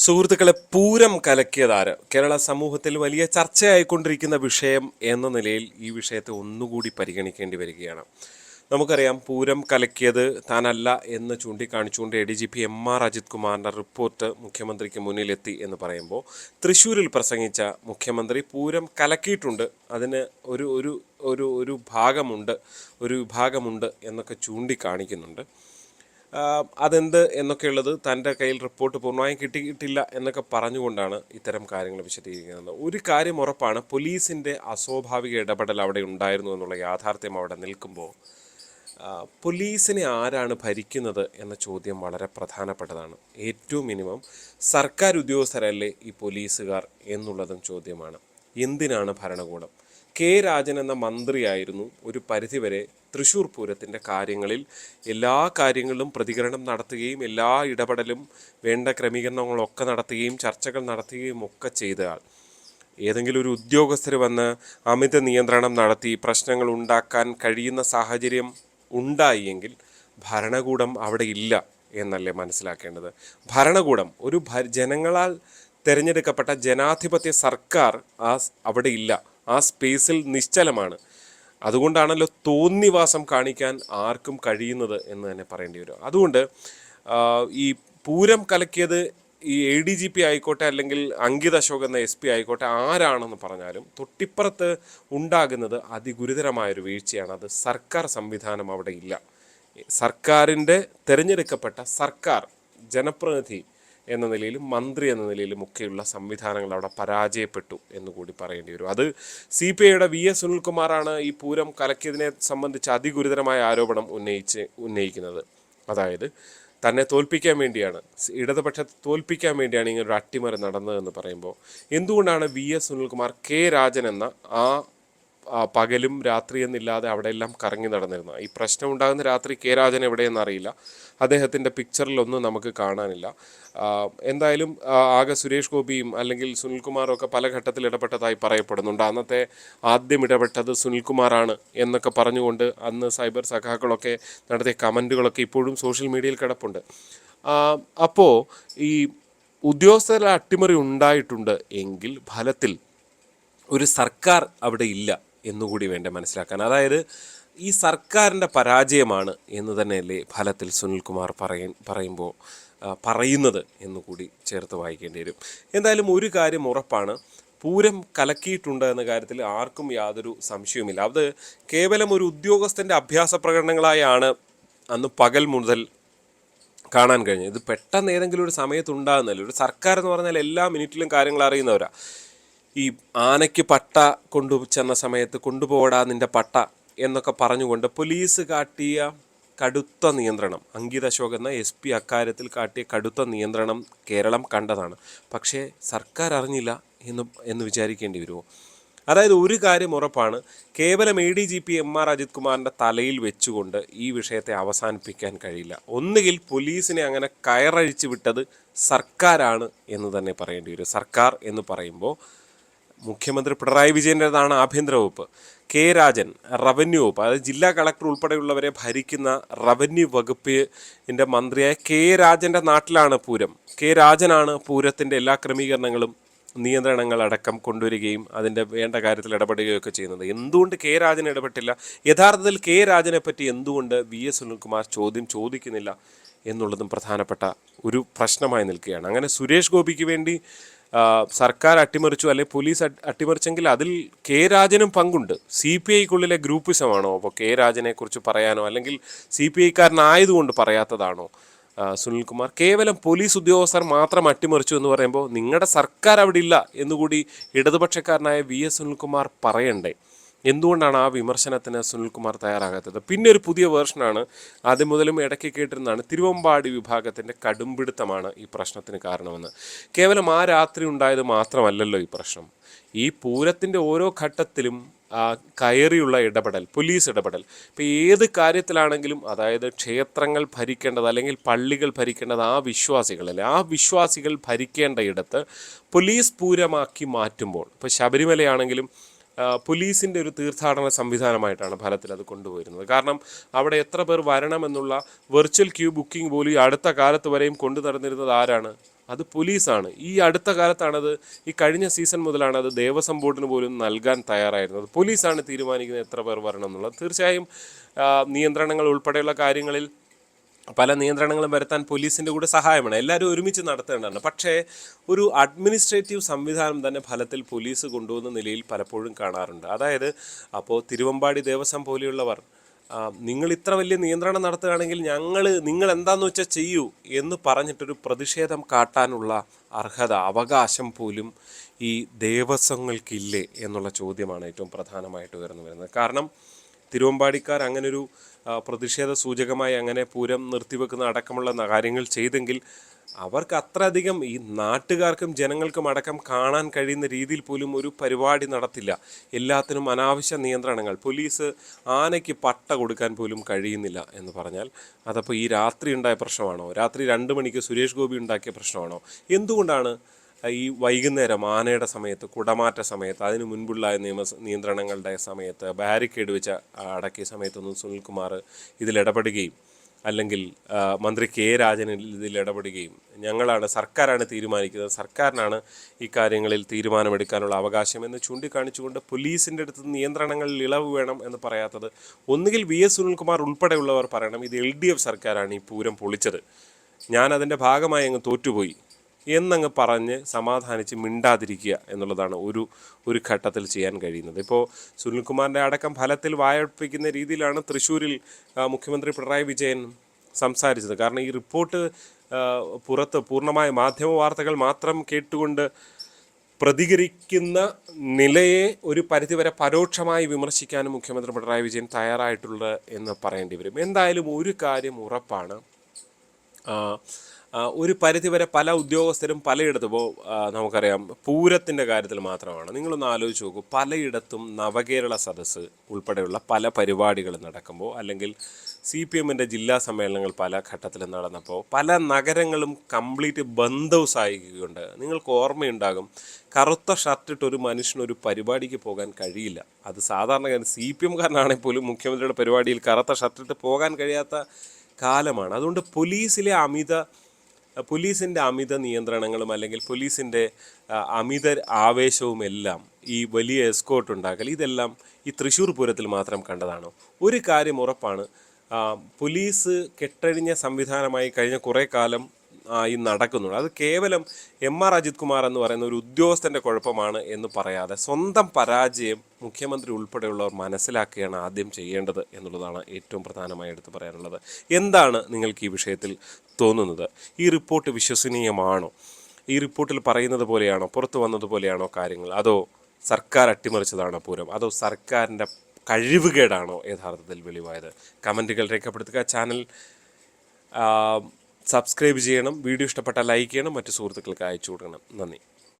സുഹൃത്തുക്കളെ, പൂരം കലക്കിയതാര് കേരള സമൂഹത്തിൽ വലിയ ചർച്ചയായിക്കൊണ്ടിരിക്കുന്ന വിഷയം എന്ന നിലയിൽ ഈ വിഷയത്തെ ഒന്നുകൂടി പരിഗണിക്കേണ്ടി വരികയാണ്. നമുക്കറിയാം, പൂരം കലക്കിയത് താനല്ല എന്ന് ചൂണ്ടിക്കാണിച്ചുകൊണ്ട് ADGP MR അജിത് കുമാറിൻ്റെ റിപ്പോർട്ട് മുഖ്യമന്ത്രിക്ക് മുന്നിലെത്തി എന്ന് പറയുമ്പോൾ, തൃശ്ശൂരിൽ പ്രസംഗിച്ച മുഖ്യമന്ത്രി പൂരം കലക്കിയിട്ടുണ്ട്, അതിന് ഒരു ഒരു ഒരു ഒരു ഭാഗമുണ്ട്, ഒരു വിഭാഗമുണ്ട് എന്നൊക്കെ ചൂണ്ടിക്കാണിക്കുന്നുണ്ട്. അതെന്ത് എന്നൊക്കെയുള്ളത് തൻ്റെ കയ്യിൽ റിപ്പോർട്ട് പൂർണ്ണമായും കിട്ടിയിട്ടില്ല എന്നൊക്കെ പറഞ്ഞുകൊണ്ടാണ് ഇത്തരം കാര്യങ്ങൾ വിശദീകരിക്കുന്നത്. ഒരു കാര്യം ഉറപ്പാണ്, പോലീസിൻ്റെ അസ്വാഭാവിക ഇടപെടൽ അവിടെ ഉണ്ടായിരുന്നു എന്നുള്ള യാഥാർത്ഥ്യം അവിടെ നിൽക്കുമ്പോൾ പോലീസിനെ ആരാണ് ഭരിക്കുന്നത് എന്ന ചോദ്യം വളരെ പ്രധാനപ്പെട്ടതാണ്. ഏറ്റവും മിനിമം സർക്കാർ ഉദ്യോഗസ്ഥരല്ലേ ഈ പോലീസുകാർ എന്നുള്ളതും ചോദ്യമാണ്. എന്തിനാണ് ഭരണകൂടം? രാജൻ എന്ന മന്ത്രിയായിരുന്നു ഒരു പരിധിവരെ തൃശ്ശൂർ പൂരത്തിൻ്റെ കാര്യങ്ങളിൽ എല്ലാ കാര്യങ്ങളിലും പ്രതികരണം നടത്തുകയും എല്ലാ ഇടപെടലും വേണ്ട ക്രമീകരണങ്ങളൊക്കെ നടത്തുകയും ചർച്ചകൾ നടത്തുകയും ഒക്കെ ചെയ്ത ആൾ. ഏതെങ്കിലും ഒരു ഉദ്യോഗസ്ഥർ വന്ന് അമിത നിയന്ത്രണം നടത്തി പ്രശ്നങ്ങൾ ഉണ്ടാക്കാൻ കഴിയുന്ന സാഹചര്യം ഉണ്ടായെങ്കിൽ ഭരണകൂടം അവിടെ ഇല്ല എന്നല്ലേ മനസ്സിലാക്കേണ്ടത്. ഭരണകൂടം ഒരു ജനങ്ങളാൽ തിരഞ്ഞെടുക്കപ്പെട്ട ജനാധിപത്യ സർക്കാർ അവിടെ ഇല്ല, ആ സ്പേസിൽ നിശ്ചലമാണ്. അതുകൊണ്ടാണല്ലോ തോന്നിവാസം കാണിക്കാൻ ആർക്കും കഴിയുന്നത് എന്ന് തന്നെ പറയേണ്ടി വരും. അതുകൊണ്ട് ഈ പൂരം കലക്കിയത് ഈ ADGP ആയിക്കോട്ടെ, അല്ലെങ്കിൽ അങ്കിത് അശോക് എന്ന SP ആയിക്കോട്ടെ, ആരാണെന്ന് പറഞ്ഞാലും തൊട്ടിപ്പുറത്ത് ഉണ്ടാകുന്നത് അതിഗുരുതരമായൊരു വീഴ്ചയാണ്. അത് സർക്കാർ സംവിധാനം അവിടെ ഇല്ല. സർക്കാരിൻ്റെ തിരഞ്ഞെടുക്കപ്പെട്ട സർക്കാർ ജനപ്രതിനിധി എന്ന നിലയിലും മന്ത്രി എന്ന നിലയിലും ഒക്കെയുള്ള സംവിധാനങ്ങൾ അവിടെ പരാജയപ്പെട്ടു എന്നുകൂടി പറയേണ്ടി വരും. അത് CPIയുടെ VS സുനിൽകുമാറാണ് ഈ പൂരം കലക്കിയതിനെ സംബന്ധിച്ച് അതിഗുരുതരമായ ആരോപണം ഉന്നയിക്കുന്നത്. അതായത് തന്നെ തോൽപ്പിക്കാൻ വേണ്ടിയാണ്, ഇടതുപക്ഷത്തെ തോൽപ്പിക്കാൻ വേണ്ടിയാണ് ഇങ്ങനൊരു അട്ടിമറി നടന്നതെന്ന് പറയുമ്പോൾ, എന്തുകൊണ്ടാണ് VS സുനിൽകുമാർ രാജൻ എന്ന പകലും രാത്രിയെന്നില്ലാതെ അവിടെ എല്ലാം കറങ്ങി നടന്നിരുന്നത്? ഈ പ്രശ്നം ഉണ്ടാകുന്ന രാത്രി രാജൻ എവിടെയെന്ന് അറിയില്ല, അദ്ദേഹത്തിൻ്റെ പിക്ചറിലൊന്നും നമുക്ക് കാണാനില്ല. എന്തായാലും ആകെ സുരേഷ് ഗോപിയും അല്ലെങ്കിൽ സുനിൽകുമാറും ഒക്കെ പല ഘട്ടത്തിൽ ഇടപെട്ടതായി പറയപ്പെടുന്നുണ്ട്. അന്നത്തെ ആദ്യം ഇടപെട്ടത് സുനിൽകുമാറാണ് എന്നൊക്കെ പറഞ്ഞുകൊണ്ട് അന്ന് സൈബർ സഖാക്കളൊക്കെ നടത്തിയ കമൻറ്റുകളൊക്കെ ഇപ്പോഴും സോഷ്യൽ മീഡിയയിൽ കിടപ്പുണ്ട്. അപ്പോൾ ഈ ഉദ്യോഗസ്ഥരുടെ അട്ടിമറി ഉണ്ടായിട്ടുണ്ട് എങ്കിൽ ഫലത്തിൽ ഒരു സർക്കാർ അവിടെ ഇല്ല എന്നുകൂടി വേണ്ട മനസ്സിലാക്കാൻ. അതായത് ഈ സർക്കാരിൻ്റെ പരാജയമാണ് എന്ന് തന്നെയല്ലേ ഫലത്തിൽ സുനിൽകുമാർ പറയുമ്പോൾ പറയുന്നത് എന്നുകൂടി ചേർത്ത് വായിക്കേണ്ടി വരും. എന്തായാലും ഒരു കാര്യം ഉറപ്പാണ്, പൂരം കലക്കിയിട്ടുണ്ട് എന്ന കാര്യത്തിൽ ആർക്കും യാതൊരു സംശയവുമില്ല. അത് കേവലം ഒരു ഉദ്യോഗസ്ഥൻ്റെ അഭ്യാസ പ്രകടനങ്ങളായാണ് അന്ന് പകൽ മുതൽ കാണാൻ കഴിഞ്ഞത്. ഇത് പെട്ടെന്ന് ഏതെങ്കിലും ഒരു സമയത്തുണ്ടാകുന്നല്ലോ. ഒരു സർക്കാർ എന്ന് പറഞ്ഞാൽ എല്ലാ മിനിറ്റിലും കാര്യങ്ങൾ അറിയുന്നവരാ. ഈ ആനയ്ക്ക് പട്ട കൊണ്ടുചെന്ന സമയത്ത് കൊണ്ടുപോടാ നിൻ്റെ പട്ട എന്നൊക്കെ പറഞ്ഞുകൊണ്ട് പോലീസ് കാട്ടിയ കടുത്ത നിയന്ത്രണം, അങ്കിത് അശോക് എന്ന SP അക്കാര്യത്തിൽ കാട്ടിയ കടുത്ത നിയന്ത്രണം കേരളം കണ്ടതാണ്. പക്ഷേ സർക്കാർ അറിഞ്ഞില്ല എന്ന് വിചാരിക്കേണ്ടി വരുമോ? അതായത് ഒരു കാര്യം ഉറപ്പാണ്, കേവലം ADGP MR അജിത് കുമാറിൻ്റെ തലയിൽ വെച്ചുകൊണ്ട് ഈ വിഷയത്തെ അവസാനിപ്പിക്കാൻ കഴിയില്ല. ഒന്നുകിൽ പോലീസിനെ അങ്ങനെ കയറഴിച്ച് വിട്ടത് സർക്കാരാണ് എന്ന് തന്നെ പറയേണ്ടി വരും. സർക്കാർ എന്ന് പറയുമ്പോൾ മുഖ്യമന്ത്രി പിണറായി വിജയൻ്റെതാണ് ആഭ്യന്തര വകുപ്പ്, രാജൻ റവന്യൂ വകുപ്പ്, അതായത് ജില്ലാ കളക്ടർ ഉൾപ്പെടെയുള്ളവരെ ഭരിക്കുന്ന റവന്യൂ വകുപ്പിൻ്റെ മന്ത്രിയായ രാജൻ്റെ നാട്ടിലാണ് പൂരം. രാജനാണ് പൂരത്തിൻ്റെ എല്ലാ ക്രമീകരണങ്ങളും നിയന്ത്രണങ്ങളടക്കം കൊണ്ടുവരികയും അതിൻ്റെ വേണ്ട കാര്യത്തിൽ ഇടപെടുകയൊക്കെ ചെയ്യുന്നത്. എന്തുകൊണ്ട് രാജൻ ഇടപെട്ടില്ല? യഥാർത്ഥത്തിൽ രാജനെ പറ്റി എന്തുകൊണ്ട് VS സുനിൽകുമാർ ചോദിക്കുന്നില്ല എന്നുള്ളതും പ്രധാനപ്പെട്ട ഒരു പ്രശ്നമായി നിൽക്കുകയാണ്. അങ്ങനെ സുരേഷ് ഗോപിക്ക് വേണ്ടി സർക്കാർ അട്ടിമറിച്ചു, അല്ലെങ്കിൽ പോലീസ് അട്ടിമറിച്ചെങ്കിൽ അതിൽ രാജനും പങ്കുണ്ട്. CPIക്കുള്ളിലെ ഗ്രൂപ്പിസമാണോ അപ്പോൾ രാജനെക്കുറിച്ച് പറയാനോ, അല്ലെങ്കിൽ CPIക്കാരനായതുകൊണ്ട് പറയാത്തതാണോ സുനിൽകുമാർ? കേവലം പോലീസ് ഉദ്യോഗസ്ഥർ മാത്രം അട്ടിമറിച്ചു എന്ന് പറയുമ്പോൾ നിങ്ങളുടെ സർക്കാർ അവിടെ ഇല്ല എന്നുകൂടി ഇടതുപക്ഷക്കാരനായ VS സുനിൽകുമാർ പറയണ്ടേ? എന്തുകൊണ്ടാണ് ആ വിമർശനത്തിന് സുനിൽകുമാർ തയ്യാറാകാത്തത്? പിന്നെ ഒരു പുതിയ വേർഷനാണ്, ആദ്യം മുതലും ഇടയ്ക്ക് കേട്ടിരുന്നതാണ്, തിരുവമ്പാടി വിഭാഗത്തിൻ്റെ കടുംപിടുത്തമാണ് ഈ പ്രശ്നത്തിന് കാരണമെന്ന്. കേവലം ആ രാത്രി ഉണ്ടായത് മാത്രമല്ലല്ലോ ഈ പ്രശ്നം. ഈ പൂരത്തിൻ്റെ ഓരോ ഘട്ടത്തിലും കയറിയുള്ള ഇടപെടൽ, പോലീസ് ഇടപെടൽ, ഇപ്പോൾ ഏത് കാര്യത്തിലാണെങ്കിലും, അതായത് ക്ഷേത്രങ്ങൾ ഭരിക്കേണ്ടത് അല്ലെങ്കിൽ പള്ളികൾ ഭരിക്കേണ്ടത് ആ വിശ്വാസികളല്ലേ, ആ വിശ്വാസികൾ ഭരിക്കേണ്ട ഇടത്ത് പോലീസ് പൂരമാക്കി മാറ്റുമ്പോൾ, ഇപ്പോൾ ശബരിമലയാണെങ്കിലും പോലീസിൻ്റെ ഒരു തീർത്ഥാടന സംവിധാനമായിട്ടാണ് ഫലത്തിൽ അത് കൊണ്ടുപോയിരുന്നത്. കാരണം അവിടെ എത്ര പേർ വരണമെന്നുള്ള വെർച്വൽ ക്യൂ ബുക്കിംഗ് പോലും അടുത്ത കാലത്ത് വരെയും കൊണ്ടു നടന്നിരുന്നത് ആരാണ്? അത് പോലീസാണ്. ഈ അടുത്ത കാലത്താണത്, ഈ കഴിഞ്ഞ സീസൺ മുതലാണ് അത് ദേവസ്വം ബോർഡിന് പോലും നൽകാൻ തയ്യാറായിരുന്നത്. പോലീസാണ് തീരുമാനിക്കുന്നത് എത്ര പേർ വരണം എന്നുള്ളത്. തീർച്ചയായും നിയന്ത്രണങ്ങൾ ഉൾപ്പെടെയുള്ള കാര്യങ്ങളിൽ പല നിയന്ത്രണങ്ങളും വരുത്താൻ പോലീസിൻ്റെ കൂടെ സഹായമാണ്. എല്ലാവരും ഒരുമിച്ച് നടത്തേണ്ടതാണ്. പക്ഷേ ഒരു അഡ്മിനിസ്ട്രേറ്റീവ് സംവിധാനം തന്നെ ഫലത്തിൽ പോലീസ് കൊണ്ടുവന്ന നിലയിൽ പലപ്പോഴും കാണാറുണ്ട്. അതായത് അപ്പോൾ തിരുവമ്പാടി ദേവസ്വം പോലെയുള്ളവർ നിങ്ങൾ ഇത്ര വലിയ നിയന്ത്രണം നടത്തുകയാണെങ്കിൽ നിങ്ങൾ എന്താണെന്ന് വെച്ചാൽ ചെയ്യൂ എന്ന് പറഞ്ഞിട്ടൊരു പ്രതിഷേധം കാട്ടാനുള്ള അർഹത, അവകാശം പോലും ഈ ദേവസ്വങ്ങൾക്കില്ലേ എന്നുള്ള ചോദ്യമാണ് ഏറ്റവും പ്രധാനമായിട്ട് ഉയർന്നു വരുന്നത്. കാരണം തിരുവമ്പാടിക്കാർ അങ്ങനൊരു പ്രതിഷേധ സൂചകമായി അങ്ങനെ പൂരം നിർത്തിവെക്കുന്ന അടക്കമുള്ള കാര്യങ്ങൾ ചെയ്തെങ്കിൽ അവർക്ക് അത്രയധികം ഈ നാട്ടുകാർക്കും ജനങ്ങൾക്കും അടക്കം കാണാൻ കഴിയുന്ന രീതിയിൽ പോലും ഒരു പരിപാടി നടത്തില്ല. എല്ലാത്തിനും അനാവശ്യ നിയന്ത്രണങ്ങൾ. പോലീസ് ആനയ്ക്ക് പട്ട കൊടുക്കാൻ പോലും കഴിയുന്നില്ല എന്ന് പറഞ്ഞാൽ അതപ്പോൾ ഈ രാത്രി ഉണ്ടായ പ്രശ്നമാണോ? രാത്രി 2 മണിക്ക് സുരേഷ് ഗോപി ഉണ്ടാക്കിയ പ്രശ്നമാണോ? എന്തുകൊണ്ടാണ് ഈ വൈകുന്നേരം ആനയുടെ സമയത്ത്, കുടമാറ്റ സമയത്ത്, അതിന് മുൻപുള്ള നിയന്ത്രണങ്ങളുടെ സമയത്ത്, ബാരിക്കേഡ് വെച്ച് അടക്കിയ സമയത്തൊന്നും സുനിൽകുമാർ ഇതിലിടപെടുകയും അല്ലെങ്കിൽ മന്ത്രി കെ രാജൻ ഇതിൽ ഇടപെടുകയും സർക്കാരാണ് തീരുമാനിക്കുന്നത്, സർക്കാരിനാണ് ഈ കാര്യങ്ങളിൽ തീരുമാനമെടുക്കാനുള്ള അവകാശം എന്ന് ചൂണ്ടിക്കാണിച്ചുകൊണ്ട് പോലീസിൻ്റെ അടുത്ത് നിയന്ത്രണങ്ങളിൽ ഇളവ് വേണം എന്ന് പറയാത്തത് ഒന്നുകിൽ വി എസ് സുനിൽകുമാർ ഉൾപ്പെടെയുള്ളവർ പറയണം, ഇത് LDF സർക്കാരാണ് ഈ പൂരം പൊളിച്ചത്, ഞാനതിൻ്റെ ഭാഗമായി അങ്ങ് തോറ്റുപോയി എന്നങ്ങ് പറഞ്ഞ് സമാധാനിച്ച് മിണ്ടാതിരിക്കുക എന്നുള്ളതാണ് ഒരു ഘട്ടത്തിൽ ചെയ്യാൻ കഴിയുന്നത്. ഇപ്പോൾ സുനിൽകുമാറിൻ്റെ അടക്കം ഫലത്തിൽ വായപ്പിക്കുന്ന രീതിയിലാണ് തൃശ്ശൂരിൽ മുഖ്യമന്ത്രി പിണറായി വിജയൻ സംസാരിച്ചത്. കാരണം ഈ റിപ്പോർട്ട് പുറത്ത് പൂർണ്ണമായ മാധ്യമ വാർത്തകൾ മാത്രം കേട്ടുകൊണ്ട് പ്രതികരിക്കുന്ന നിലയെ ഒരു പരിധിവരെ പരോക്ഷമായി വിമർശിക്കാനും മുഖ്യമന്ത്രി പിണറായി വിജയൻ തയ്യാറായിട്ടുള്ളത് എന്ന് പറയേണ്ടി വരും. എന്തായാലും ഒരു കാര്യം ഉറപ്പാണ്, ഒരു പരിധിവരെ പല ഉദ്യോഗസ്ഥരും പലയിടത്തും, ഇപ്പോൾ നമുക്കറിയാം പൂരത്തിൻ്റെ കാര്യത്തിൽ മാത്രമാണ്, നിങ്ങളൊന്ന് ആലോചിച്ച് നോക്കൂ, പലയിടത്തും നവകേരള സദസ്സ് ഉൾപ്പെടെയുള്ള പല പരിപാടികൾ നടക്കുമ്പോൾ, അല്ലെങ്കിൽ CPMൻ്റെ ജില്ലാ സമ്മേളനങ്ങൾ പല ഘട്ടത്തിലും നടന്നപ്പോൾ പല നഗരങ്ങളും കംപ്ലീറ്റ് ബന്ദ് ഹൗസ് ആയിക്കൊണ്ട് നിങ്ങൾക്ക് ഓർമ്മയുണ്ടാകും, കറുത്ത ഷർട്ടിട്ട് ഒരു മനുഷ്യനൊരു പരിപാടിക്ക് പോകാൻ കഴിയില്ല. അത് സാധാരണ CPMകാരനാണെങ്കിൽ പോലും മുഖ്യമന്ത്രിയുടെ പരിപാടിയിൽ കറുത്ത ഷർട്ടിട്ട് പോകാൻ കഴിയാത്ത കാലമാണ്. അതുകൊണ്ട് പോലീസിൻ്റെ അമിത നിയന്ത്രണങ്ങളും അല്ലെങ്കിൽ പോലീസിൻ്റെ അമിത ആവേശവുമെല്ലാം, ഈ വലിയ എസ്കോർട്ട് ഉണ്ടാക്കൽ, ഇതെല്ലാം ഈ തൃശ്ശൂർ പൂരത്തിൽ മാത്രം കണ്ടതാണോ? ഒരു കാര്യം ഉറപ്പാണ്, പോലീസ് കെട്ടഴിഞ്ഞ സംവിധാനമായി കഴിഞ്ഞ കുറേ കാലം ഈ നടക്കുന്നുണ്ട്. അത് കേവലം MR അജിത് കുമാർ എന്ന് പറയുന്ന ഒരു ഉദ്യോഗസ്ഥൻ്റെ കുഴപ്പമാണ് എന്ന് പറയാതെ സ്വന്തം പരാജയം മുഖ്യമന്ത്രി ഉൾപ്പെടെയുള്ളവർ മനസ്സിലാക്കുകയാണ് ആദ്യം ചെയ്യേണ്ടത് എന്നുള്ളതാണ് ഏറ്റവും പ്രധാനമായി എടുത്തു പറയാനുള്ളത്. എന്താണ് നിങ്ങൾക്ക് ഈ വിഷയത്തിൽ തോന്നുന്നത്? ഈ റിപ്പോർട്ട് വിശ്വസനീയമാണോ? ഈ റിപ്പോർട്ടിൽ പറയുന്നത് പോലെയാണോ, പുറത്തു വന്നതുപോലെയാണോ കാര്യങ്ങൾ? അതോ സർക്കാർ അട്ടിമറിച്ചതാണോ പൂരം? അതോ സർക്കാരിൻ്റെ കഴിവുകേടാണോ യഥാർത്ഥത്തിൽ വെളിവായത്? കമൻറ്റുകൾ രേഖപ്പെടുത്തുക. ചാനൽ സബ്സ്ക്രൈബ് ചെയ്യണം. വീഡിയോ ഇഷ്ടപ്പെട്ടാൽ ലൈക്ക് ചെയ്യണം. മറ്റു സുഹൃത്തുക്കൾക്ക് അയച്ചു കൊടുക്കണം. നന്ദി.